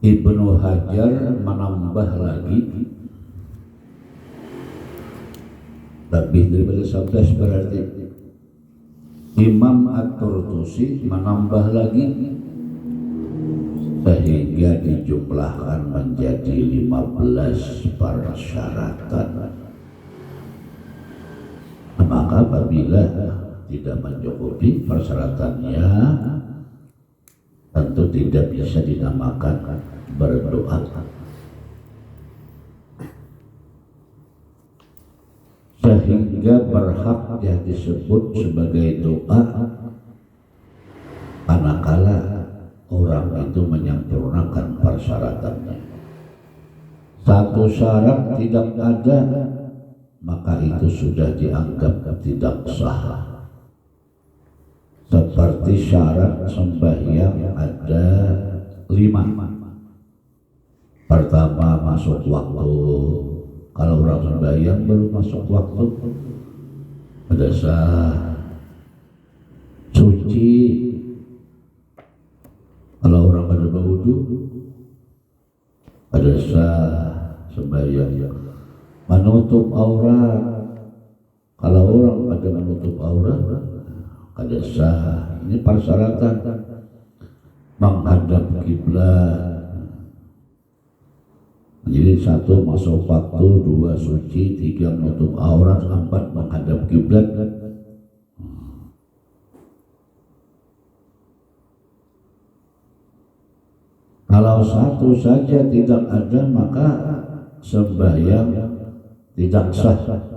Ibnu Hajar menambah lagi lebih daripada 11 berarti. Imam At-Turtusi menambah lagi sehingga dijumlahkan menjadi 15 persyaratan. Maka apabila tidak mencukupi persyaratannya, tentu tidak bisa dinamakan berdoa. Sehingga berhak yang disebut sebagai doa manakala orang itu menyempurnakan persyaratannya. Satu syarat tidak ada, maka itu sudah dianggap tidak sah. Seperti syarat sembahyang ada 5. Pertama, masuk waktu. Kalau orang sembahyang baru masuk waktu, ada sah. Suci. Kalau orang pada berwudu, ada sah sembahyang. Menutup aurat. Kalau orang pada menutup aurat, ada sah. Ini persyaratan. Menghadap kiblat. Jadi 1 masuk waktu, 2 suci, 3 menutup aurat, 4 menghadap kiblat. Kalau 1 saja tidak ada, maka sembahyang tidak sah.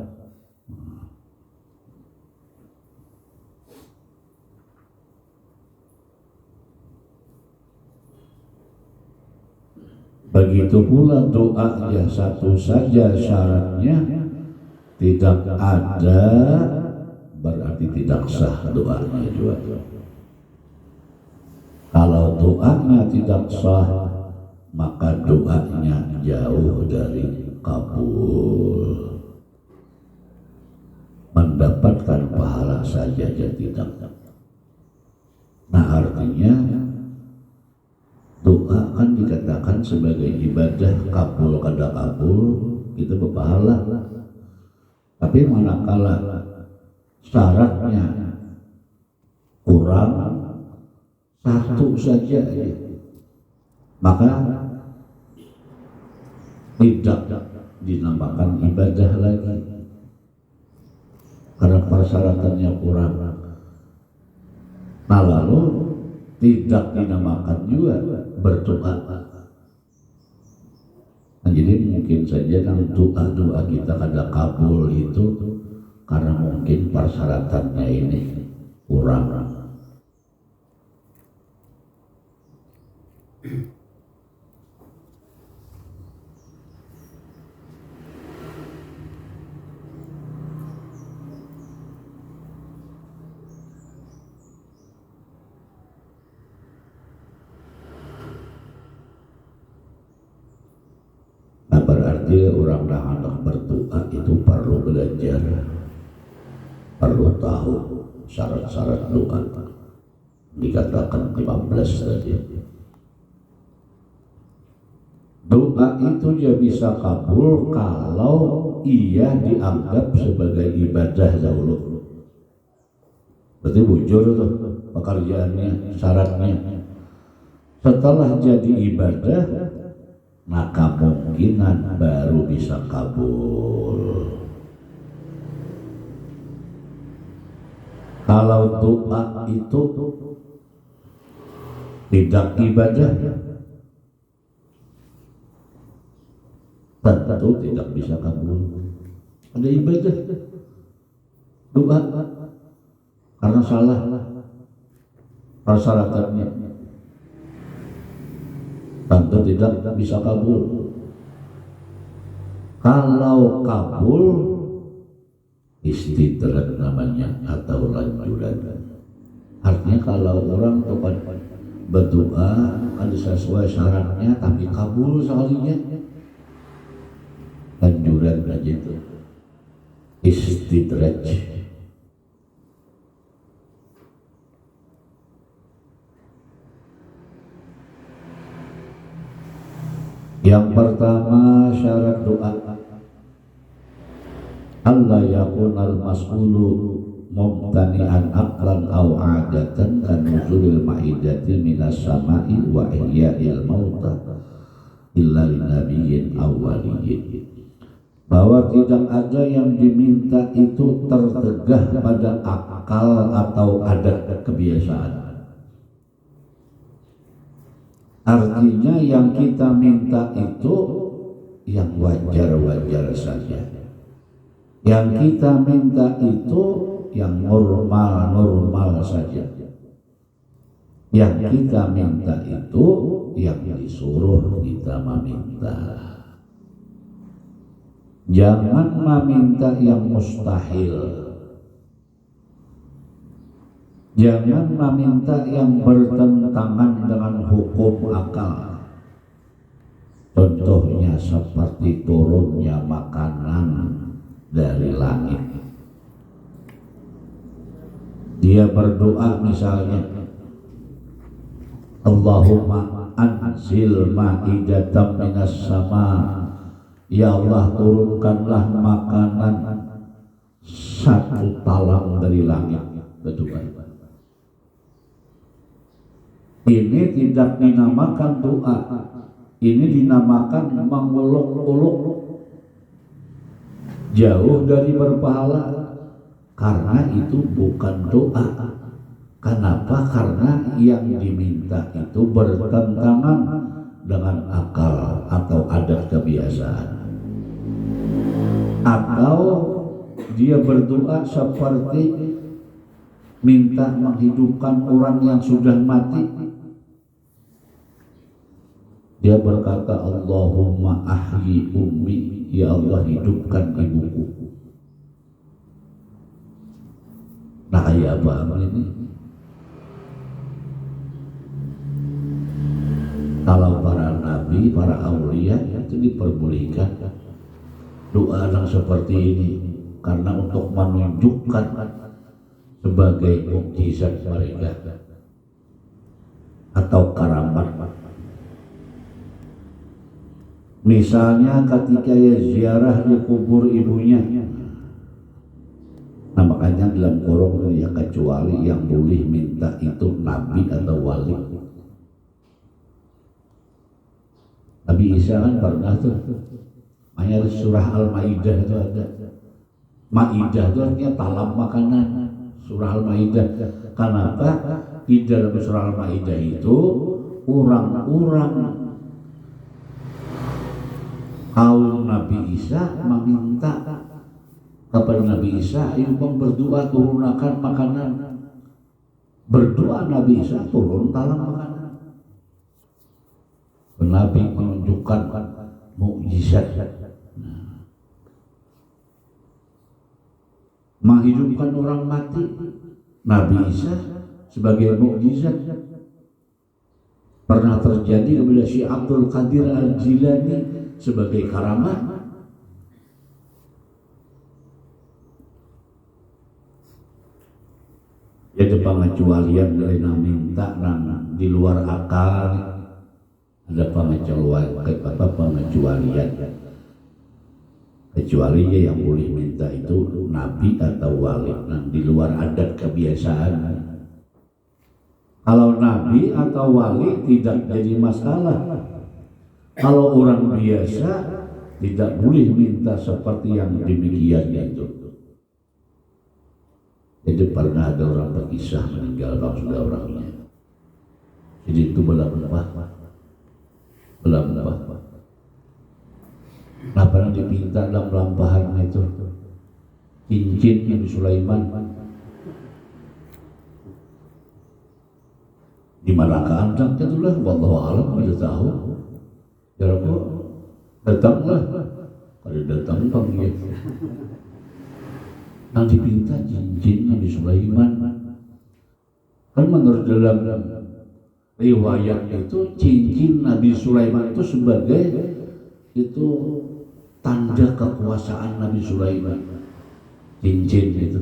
Begitu pula doanya 1 saja syaratnya tidak ada, berarti tidak sah doanya juga. Kalau doanya tidak sah, maka doanya jauh dari kabul. Mendapatkan pahala saja tidak. Nah, artinya doa kan dikatakan sebagai ibadah, kabul kada kabul kita berpahala. Tapi manakala syaratnya kurang 1 saja, maka tidak dinamakan ibadah lagi karena persyaratannya kurang. Nah, lalu tidak dinamakan juga berdoa. Nah, jadi mungkin saja kan doa kita kada kabul itu karena mungkin persyaratannya ini kurang. Nah, berarti orang yang hendak berdoa itu perlu belajar, perlu tahu syarat-syarat doa. Dikatakan 15 tadi. Doa itu dia bisa kabul kalau ia dianggap sebagai ibadah dahulu. Berarti bujur tuh pekerjaannya, syaratnya. Setelah jadi ibadah, maka kemungkinan baru bisa kabul. Kalau doa itu tidak ibadah, tentu tidak bisa kabul. Ada ibadah doa karena salah persyaratannya, tentu tidak bisa kabul. Kalau kabul, istidrak namanya atau lanjuran. Artinya kalau orang berdoa ada sesuai syaratnya tapi kabul soalnya, lanjuran aja itu istidraj. Yang pertama syarat doa, Allah yakunal mas'ulu mumtani'an aqlan aw adatan kan nuzulil ma'idati minas sama'i wa ihya'il mauta illa linabiyyin awwaliyyin, bahwa tidak ada yang diminta itu tertegah pada akal atau adat kebiasaan. Artinya yang kita minta itu yang wajar-wajar saja. Yang kita minta itu yang normal-normal saja. Yang kita minta itu yang disuruh kita meminta. Jangan meminta yang mustahil. Jangan meminta yang bertentangan dengan hukum akal. Contohnya seperti turunnya makanan dari langit. Dia berdoa misalnya, Allahumma anzil ma'idatan minas sama, ya Allah turunkanlah makanan satu talam dari langit. Berdoa. Ini tidak dinamakan doa, ini dinamakan menguluk-uluk, jauh dari berpahala, karena itu bukan doa. Kenapa? Karena yang diminta itu bertentangan dengan akal atau adat kebiasaan, atau dia berdoa seperti minta menghidupkan orang yang sudah mati. Dia berkata, Allahumma ahyi ummi, ya Allah hidupkan ibuku. Nah kayak apa ini? Kalau para nabi, para aulia itu diperbolehkan doa yang seperti ini, karena untuk menunjukkan sebagai mukjizat mereka atau karamat. Misalnya ketika ya ziarah di kubur ibunya, nah makanya dalam Quran ya kecuali yang boleh minta itu nabi atau wali. Nabi Isa kan pernah tuh, makanya surah Al-Maidah itu ada. Maidah itu artinya talam makanan. Surah Al-Maidah. Kenapa? Di dalam surah Al-Maidah itu orang-orang kaum Nabi Isa meminta kepada Nabi Isa, ayo bang berdoa turunkan makanan. Berdoa Nabi Isa turun talam makanan. Nabi menunjukkan mukjizat, menghidupkan orang mati. Nabi Isa sebagai mukjizat. Pernah terjadi kepada Syekh Abdul Qadir Al-Jilani sebagai karamat. Jadi pengecualian dari minta di luar akal. Ada pengecualian, kecualinya yang boleh minta itu nabi atau wali, di luar adat kebiasaan. Kalau nabi atau wali tidak jadi masalah. Kalau orang biasa tidak boleh minta seperti yang demikian itu. Jadi pernah ada orang berkisah meninggal bang sudah orangnya. Jadi itu belambah. Nah pernah dipinta dalam lampahannya itu cincin Nabi Sulaiman. Di mana keandang itulah, wallahu a'lam, tidak tahu. Ya Rabbi, datanglah. Kalau datang panggil. Nah dipinta cincin Nabi Sulaiman. Kan menurut dalam riwayat itu cincin Nabi Sulaiman itu sebagai itu tanda kekuasaan Nabi Sulaiman. Cincin itu.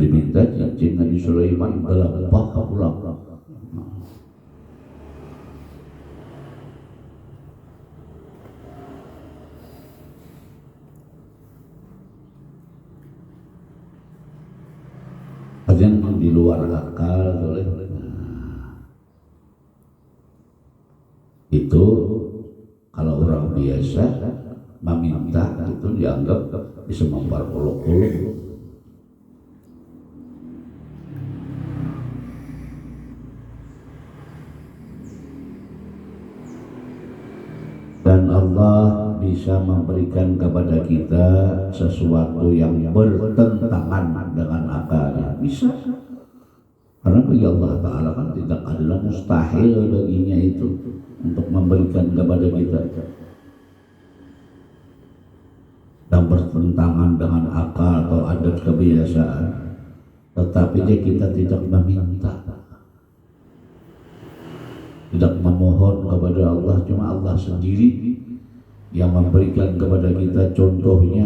Diminta minta cincin Nabi Sulaiman dalam pulang. Yang di luar akal oleh itu kalau orang biasa meminta itu dianggap bisa memperolok-olok. Dan Allah bisa memberikan kepada kita sesuatu yang bertentangan dengan akalnya, bisa. Karena bagi Allah Ta'ala kan tidak adalah mustahil baginya itu untuk memberikan kepada kita yang bertentangan dengan akal atau adat kebiasaan, tetapi kita tidak meminta, tidak memohon kepada Allah, cuma Allah sendiri yang memberikan kepada kita. Contohnya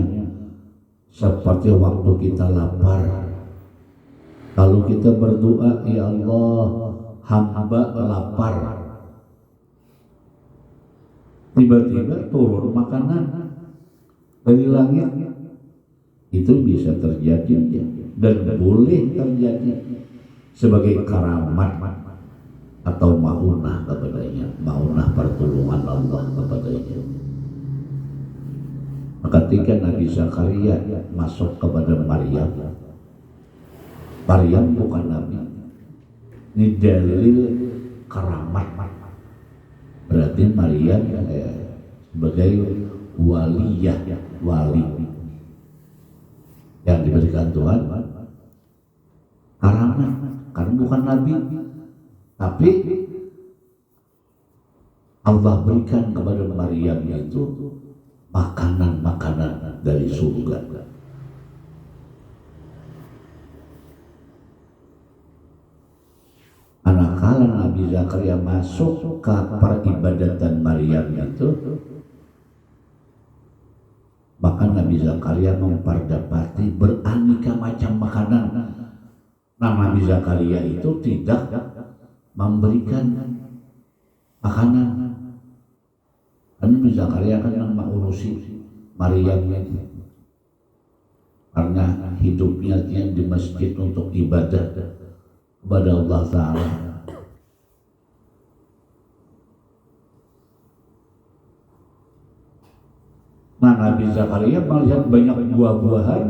seperti waktu kita lapar, lalu kita berdoa, ya Allah, hamba lapar, tiba-tiba turun makanan dari langit. Itu bisa terjadi dan boleh terjadi sebagai karamat atau maunah kepadanya, maunah pertolongan Allah kepadanya. Ketika Nabi Zakaria masuk kepada Maryam bukan Nabi, ini dalil karamat. Berarti Maryam sebagai waliyah, wali yang diberikan Tuhan, karamat, karena bukan Nabi, tapi Allah berikan kepada Maryam itu makanan dari surga. Manakala Nabi Zakaria masuk ke peribadatan Maryam itu, maka Nabi Zakaria memperdapati beraneka macam makanan. Nah, Nabi Zakaria itu tidak memberikan makanan, karena Nabi Zakaria kan yang mengurusi Maryam itu, karena hidupnya di masjid untuk ibadah kepada Allah Ta'ala. Nah, Nabi Zakaria melihat banyak buah-buahan.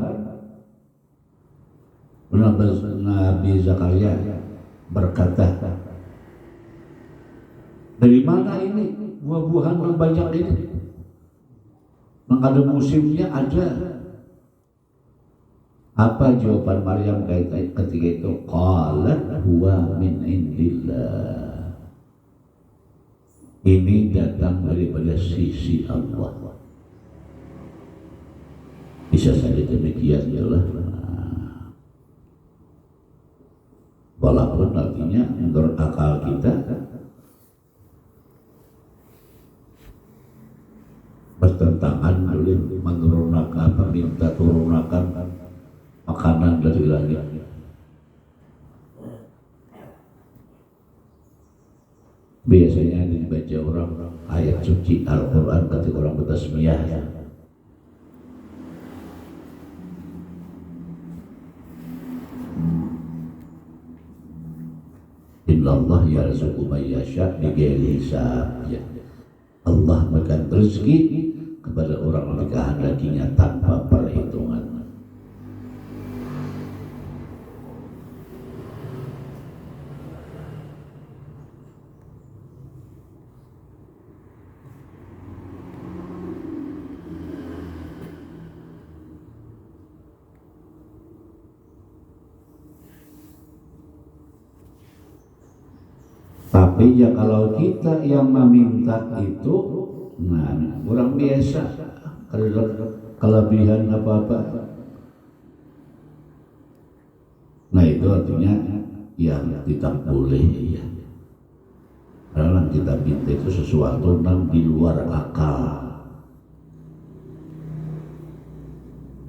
Nabi Zakaria berkata, dari mana ini buah-buahan yang banyak ini? Ada musimnya ada. Apa jawaban Maryam ketika itu? Qalat huwa min indillah. Ini datang daripada sisi Allah. Bisa saja demikian jelas. Walaupun artinya menurut akal kita bertentangan oleh menurunkan minta turunkan makanan dari langit. Biasanya dibaca orang ayat suci Al-Quran ketika orang bertasmiyah. Innallaha yarzuqu man yasha' bighairi hisab. Allah memberikan rezeki kepada orang yang dikehendakinya tanpa perhitungan. Tapi ya kalau kita yang meminta itu, nah orang biasa, kelebihan apa-apa, nah itu artinya ya tidak boleh ya. Karena kita minta itu sesuatu yang di luar akal,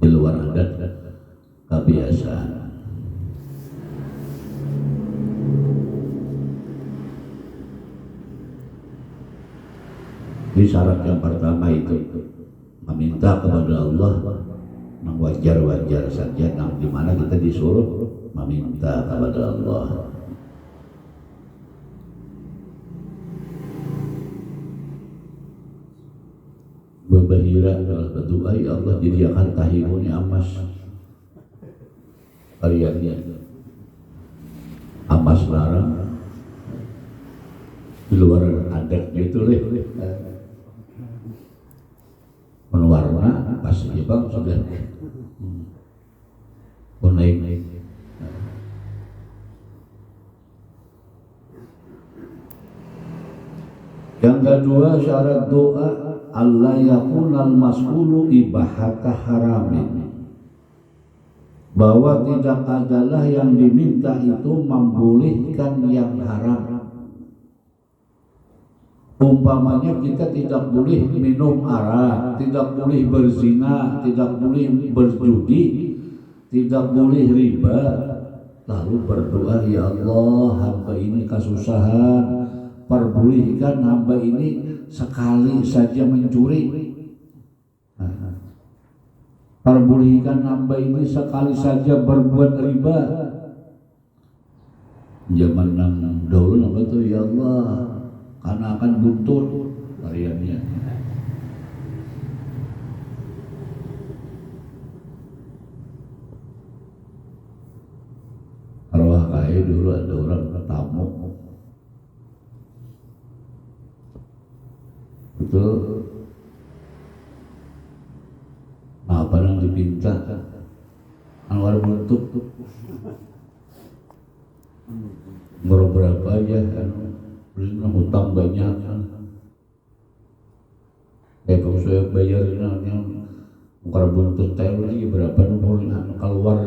di luar adat kebiasaan. Jadi syarat yang pertama itu meminta kepada Allah yang wajar-wajar saja, yang dimana kita disuruh meminta kepada Allah. Berbahira adalah berdoa, ya Allah jadikan tahimuni amas variannya amas larang di luar adat gitu leh warna pas bang sudah kuning. Yang kedua syarat doa Allah yakunal mas'ulu ibahata haramin, bahwa tidak adalah yang diminta itu membolehkan yang haram. Umpamanya kita tidak boleh minum arak, tidak boleh berzina, tidak boleh berjudi, tidak boleh riba, lalu berdoa, ya Allah hamba ini kesusahan, perbolehkan hamba ini sekali saja mencuri, perbolehkan hamba ini sekali saja berbuat riba. Zaman dahulu apa tuh, ya Allah karena akan buntut variannya. Arwah kaya dulu ada orang tamu betul apa yang dipinta Anwar buntut ngurung berapa aja kan, hutang banyak kan. Kalau saya bayar ngurung buntut tayo lagi berapa nomornya keluar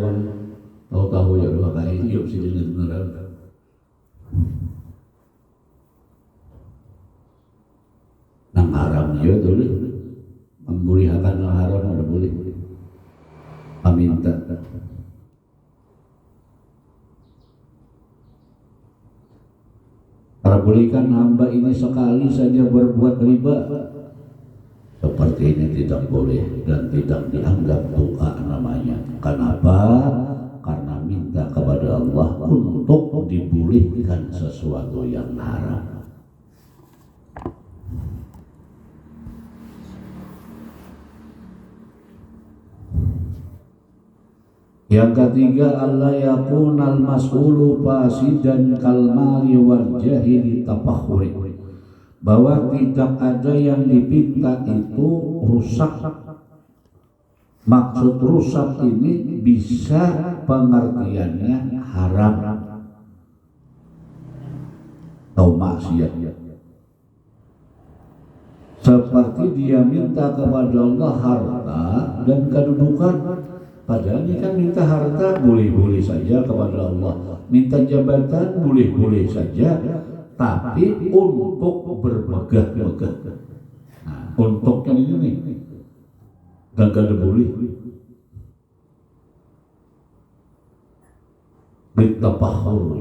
tahu-tahu ya dua kali hidup sih beneran. Nang haram ya dulu membolehkan yang haram ada boleh minta. Perbolehkan hamba ini sekali saja berbuat riba, seperti ini tidak boleh dan tidak dianggap doa namanya. Kenapa? Karena minta kepada Allah untuk dibolehkan sesuatu yang haram. Yang ketiga, Allah yakunal mas'ulu fasidan kalmali wal jahili tafakhuri, bahwa tidak ada yang dipinta itu rusak. Maksud rusak ini bisa pengertiannya haram atau maksiat. Seperti dia minta kepada Allah harta dan kedudukan. Padahal ini kan minta harta boleh-boleh saja kepada Allah, minta jabatan boleh-boleh saja, tapi untuk bermegah-megah. Nah, untuk yang ini nih, gak ada boleh. Bertapahur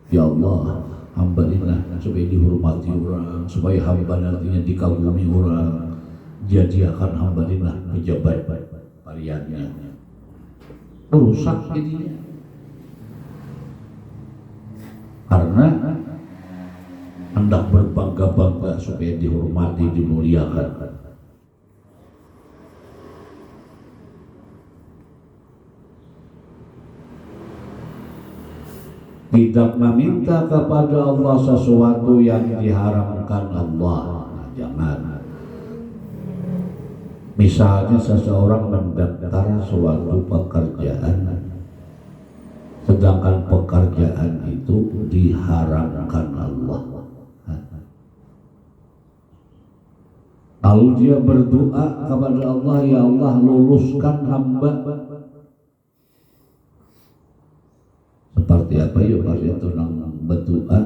ya Allah, hamba ini supaya dihormati orang, supaya hamba nantinya dikagumi orang, jadikan hamba ini pejabat variannya. Rusak jadinya. Karena hendak berbangga-bangga supaya dihormati, dimuliakan. Tidak meminta kepada Allah sesuatu yang diharamkan Allah. Nah, jangan. Misalnya seseorang mendaftar suatu pekerjaan, sedangkan pekerjaan itu diharamkan Allah. Lalu dia berdoa kepada Allah, ya Allah luluskan hamba. Seperti apa ya Pak itu nang berdoa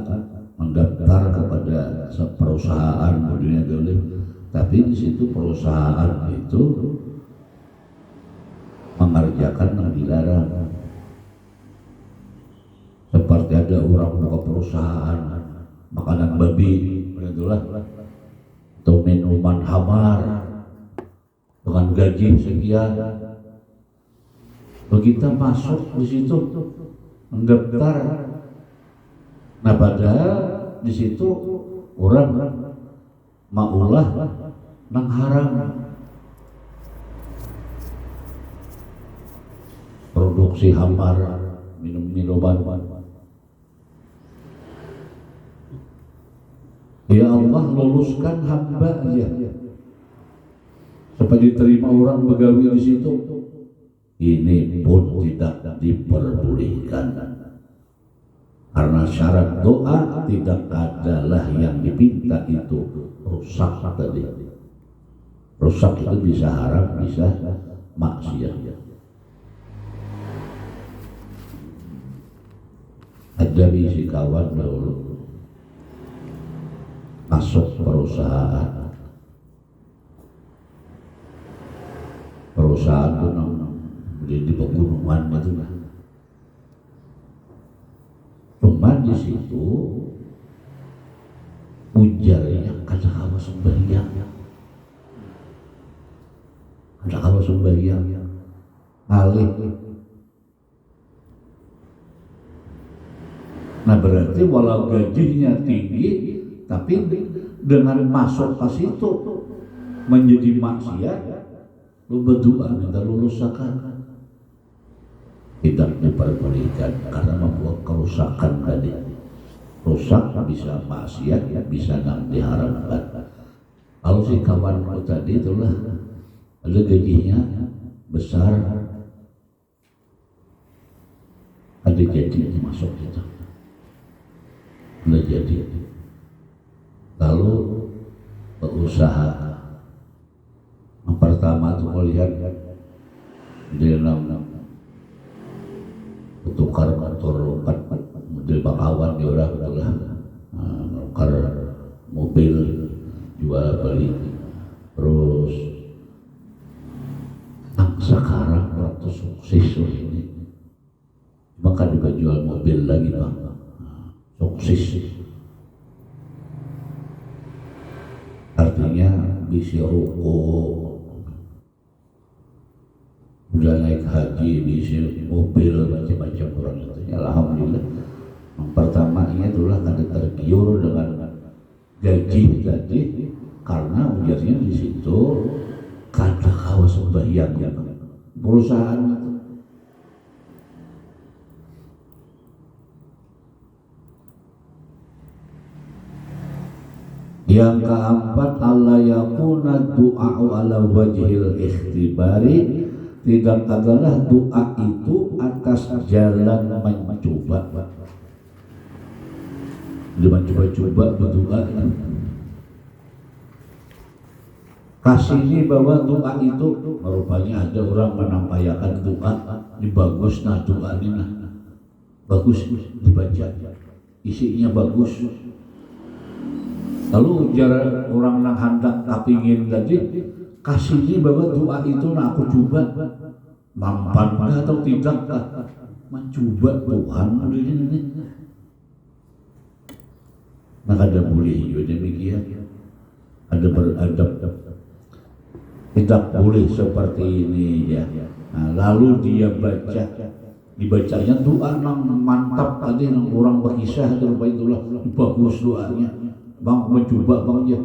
mendaftar kepada perusahaan dunia dulu. Tapi di situ perusahaan itu mengerjakan yang dilarang. Seperti ada orang buka perusahaan makanan babi, itulah atau minuman hamar dengan gaji sekian. Begitu masuk di situ mendaftar, nah padahal di situ orang maulah nang haram, produksi hamar, minuman. Ya Allah, luluskan hamba ya supaya diterima orang begawi di situ. Ini pun tidak diperbolehkan karena syarat doa tidak adalah yang dipinta itu rusak tadi. Rusak itu bisa haram, bisa maksiat. Ada bisi kawan dahulu masuk perusahaan itu di pegunungan itu lah. Cuma di situ ujarnya kada kawa sembahyang, ngalih. Nah berarti walau gajinya tinggi, tapi dengan masuk ke situ menjadi maksiat, lu berdoa minta lulusakan, tidak diperbolehkan karena membuat kerusakan tadi. Rusak bisa maksiat, bisa nang diharamkan. Kalau si kawanku tadi itulah ada gajinya besar, ada jadi masuk itu, ada jadi. Lalu berusaha yang pertama itu melihat di dalam tukar motor 4 model bakawan di orang itulah, tukar mobil jual beli. Terus sekarang waktu sukses ini maka juga jual mobil lagi bang, sukses. Artinya bisa ruko, udah naik haji, bisa mobil, macam-macam orang itu. Alhamdulillah. Yang pertamanya itulah kada tergiur dengan gaji tadi, karena ujarnya di situ kada kawa sembahyang ya perusahaan itu. Yang keempat, Allah yakuna du'a'u ala wajhil ikhtibari, tidak adalah doa itu atas jalan mencoba. Mencoba berdoa. Kasihnya bahwa doa itu rupanya ada orang menampakkan doa ini bagus, nah doa ini nah bagus dibaca, isinya bagus. Lalu jarak orang nang hendak kapingin tadi kasihnya bahwa doa itu nah aku coba mampan atau tidak mencoba Tuhan ini. Maka ada boleh juga demikian, ada beradab. Tidak boleh seperti ini ya. Nah, lalu dia baca, dibacanya doa nang mantap tadi nang orang berkisah itu itulah bagus doanya. Bang mencoba bang ya.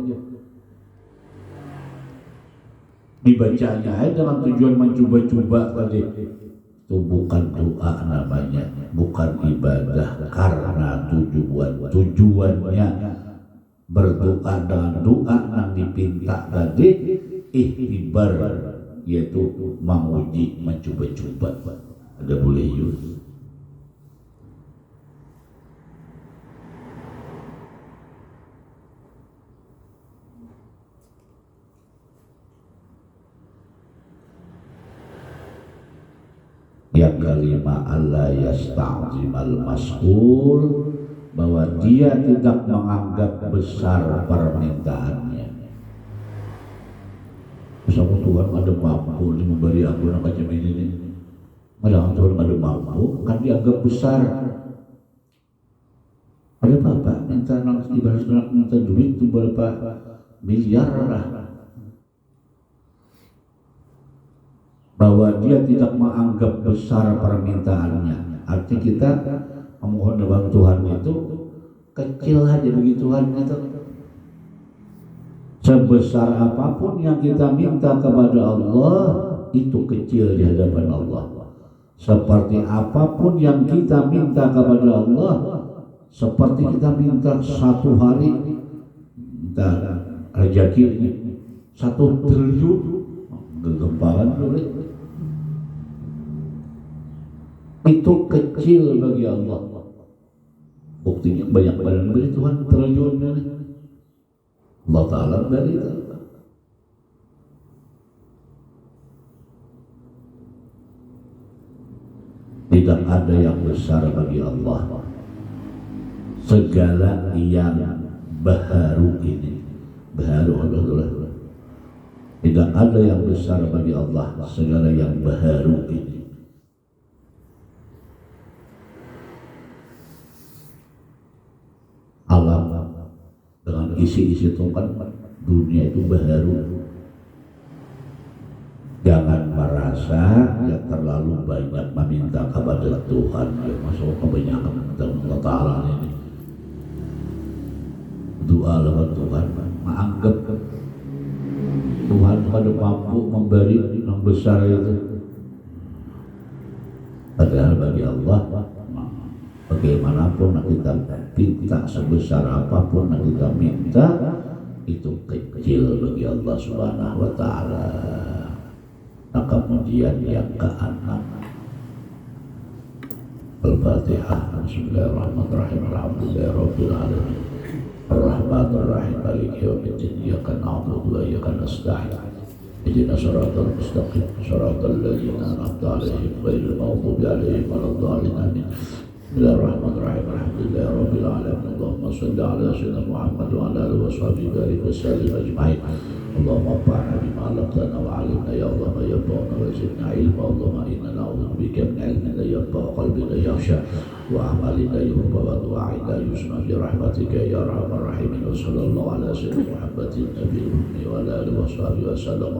Dibacanya dengan tujuan mencoba-coba tadi. Itu bukan doa namanya, bukan ibadah, karena tujuannya berdoa dengan doa yang dipinta tadi ikhtibar, yaitu menguji, mencoba-coba. Ada boleh yuk. Yang kelima, Allah yasta'zimal mas'ul, bahwa dia tidak menganggap besar permintaannya. Sama Tuhan ada mampu memberi aku macam ini. Padahal Tuhan ada mampu, kan dianggap besar. Ada apa minta nang ibarat minta duit itu berapa miliar, bahwa dia tidak menganggap besar permintaannya. Artinya kita memohon kepada Tuhan itu kecil aja bagi Tuhan itu. Sebesar apapun yang kita minta kepada Allah itu kecil di hadapan Allah. Seperti apapun yang kita minta kepada Allah, seperti kita minta satu hari minta rezeki 1 triliun, gegemparan boleh. Itu kecil bagi Allah. Buktinya banyak badan beri Tuhan triliun ini. Allah Ta'ala dari itu. Tidak ada yang besar bagi Allah. Segala yang baharu ini, baharu Allah. Tidak ada yang besar bagi Allah. Segala yang baharu ini. Alam dengan isi-isi tokan dunia itu baharu. Jangan merasa ya terlalu banyak meminta kepada Tuhan, ya masuk kebanyakan kepada Allah Ta'ala ini. Doa lewat Tuhan, menganggap Tuhan pada mampu memberi yang besar itu. Padahal bagi Allah, bagaimanapun kita minta, sebesar apapun yang kita minta, itu kecil bagi Allah Subhanahu wa Ta'ala. Nah, kemudian yang ke-6, Al-Fatihah. Bismillahirrahmanirrahim. Alhamdulillahirabbil alamin. Ar-Rahmanir-Rahim. Maliki yaumiddin. Iyyaka na'budu wa iyyaka nasta'in. Ihdinas siratal mustaqim. Siratal ladzina an'amta 'alaihim ghairil maghdubi 'alaihim waladdallin. Amin. Bismillahirrahmanirrahim. Alhamdulillahirabbil alamin. Allahumma shalli 'ala sayyidina Muhammad wa 'ala alihi wa sahbihi barik wa sallim ajma'in. Allahumma anfa'na bima 'allamtana wa 'allimna ya Allah ma yanfa'una wa zidna ilma. Allahumma inna na'udzu bika min 'ilmin la yanfa' wa qalbin la yakhsha wa 'amalin la yurfa wa du'a'in la yusma bi rahmatika ya arhamar rahimin. Wa sallallahu 'ala sayyidina Muhammadin nabiyil ummi wa 'ala alihi wa sahbihi wa sallam.